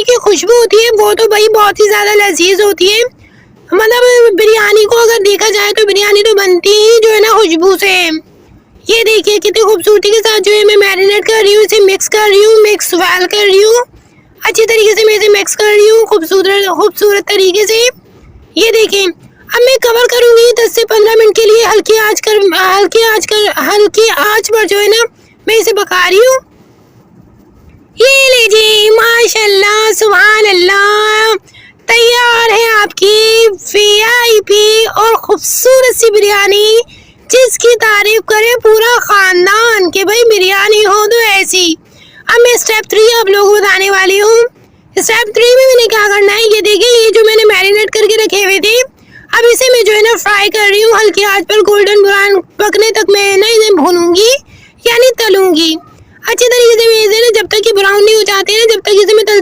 की खुशबू होती है वो तो भाई बहुत ही ज्यादा लजीज होती है। मतलब बिरयानी को अगर देखा जाए तो बिरयानी तो बनती ही जो है ना खुशबू से। ये देखिए कितनी खूबसूरती के साथ जो है मैं मैरिनेट कर रही हूँ, इसे मिक्स कर रही हूँ, मिक्स वेल कर रही हूँ, अच्छी तरीके से मैं इसे मिक्स कर रही हूँ खूबसूरत खूबसूरत तरीके से। ये देखें, अब मैं कवर करूंगी 10 से 15 मिनट के लिए हल्की आंच पर जो है ना मैं इसे पका रही हूँ। ये लीजिए माशाल्लाह सुभान अल्लाह, तैयार है आपकी वीआईपी और खूबसूरत सी बिरयानी जिसकी तारीफ करे पूरा खानदान के भाई बिरयानी हो तो ऐसी। अब मैं स्टेप 3 आप लोगों को बताने वाली हूँ। स्टेप 3 में मैंने क्या करना है, ये देखिए ये जो मैंने मैरिनेट करके रखे हुए थे अब इसे मैं जो है ना फ्राई कर रही हूँ हल्की आंच पर, गोल्डन ब्राउन पकने तक मैं ना इसे भूनूंगी यानी तलूंगी अच्छी तरीके से। मैं इसे ना जब तक कि ब्राउन नहीं हो जाते हैं, जब तक इसे मैं तलती